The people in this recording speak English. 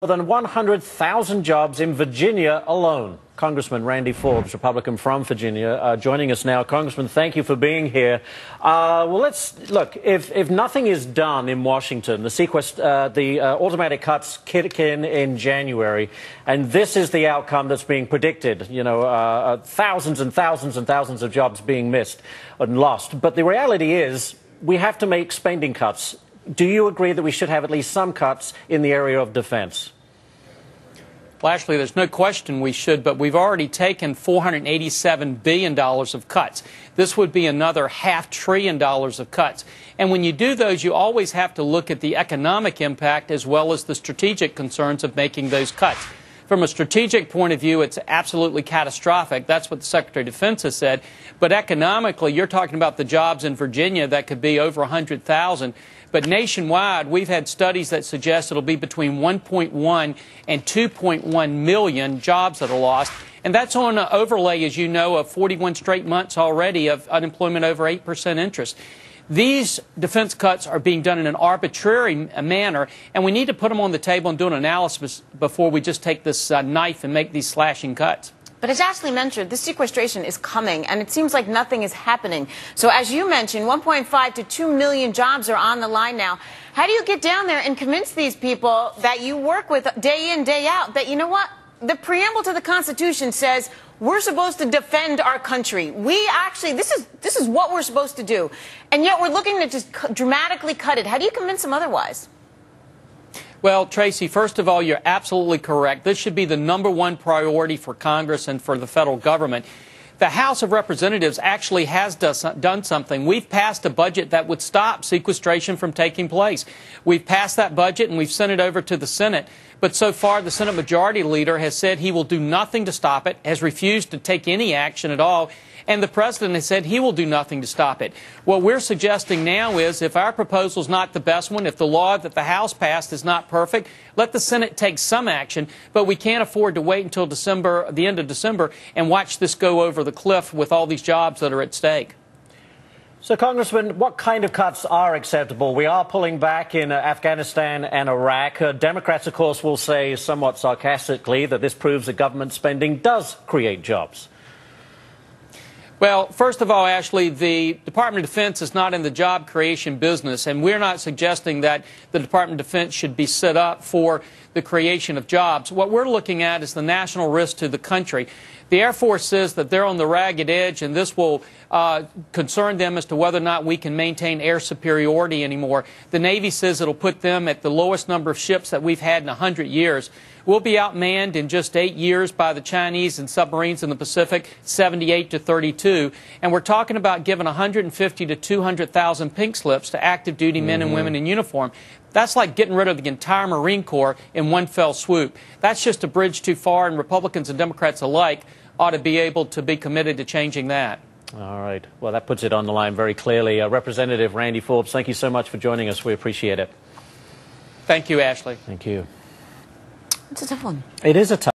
More than 100,000 jobs in Virginia alone. Congressman Randy Forbes, Republican from Virginia, joining us now. Congressman, thank you for being here. Well, let's look. If nothing is done in Washington, the automatic cuts kick in January, and this is the outcome that's being predicted. You know, thousands and thousands and thousands of jobs being missed and lost. But the reality is, we have to make spending cuts. Do you agree that we should have at least some cuts in the area of defense? Well, actually, there's no question we should, but we've already taken $487 billion of cuts. This would be another $500 billion of cuts. And when you do those, you always have to look at the economic impact as well as the strategic concerns of making those cuts. From a strategic point of view, it's absolutely catastrophic. That's what the Secretary of Defense has said. But economically, you're talking about the jobs in Virginia that could be over 100,000. But nationwide, we've had studies that suggest it'll be between 1.1 and 2.1 million jobs that are lost. And that's on an overlay, as you know, of 41 straight months already of unemployment over 8% interest. These defense cuts are being done in an arbitrary manner, and we need to put them on the table and do an analysis before we just take this knife and make these slashing cuts. But as Ashley mentioned, this sequestration is coming, and it seems like nothing is happening. So as you mentioned, 1.5 to 2 million jobs are on the line now. How do you get down there and convince these people that you work with day in, day out, that, you know what, the preamble to the Constitution says we're supposed to defend our country. We actually, this is what we're supposed to do. And yet we're looking to just dramatically cut it. How do you convince them otherwise? Well, Tracy, first of all, you're absolutely correct. This should be the #1 priority for Congress and for the federal government. The House of Representatives actually has done something. We've passed a budget that would stop sequestration from taking place. We've passed that budget and we've sent it over to the Senate. But so far, the Senate Majority Leader has said he will do nothing to stop it, has refused to take any action at all, and the President has said he will do nothing to stop it. What we're suggesting now is if our proposal is not the best one, if the law that the House passed is not perfect, let the Senate take some action, but we can't afford to wait until December, the end of December, and watch this go over the cliff with all these jobs that are at stake. So, Congressman, what kind of cuts are acceptable? We are pulling back in Afghanistan and Iraq. Democrats, of course, will say somewhat sarcastically that this proves that government spending does create jobs. Well, first of all, Ashley, the Department of Defense is not in the job creation business, and we're not suggesting that the Department of Defense should be set up for the creation of jobs. What we're looking at is the national risk to the country. The Air Force says that they're on the ragged edge, and this will concern them as to whether or not we can maintain air superiority anymore. The Navy says it'll put them at the lowest number of ships that we've had in 100 years. We'll be outmanned in just 8 years by the Chinese and submarines in the Pacific, 78 to 32. And we're talking about giving 150 to 200,000 pink slips to active duty men and women in uniform. That's like getting rid of the entire Marine Corps in one fell swoop. That's just a bridge too far, and Republicans and Democrats alike ought to be able to be committed to changing that. All right. Well, that puts it on the line very clearly. Representative Randy Forbes, thank you so much for joining us. We appreciate it. Thank you, Ashley. Thank you. It's a tough one. It is a tough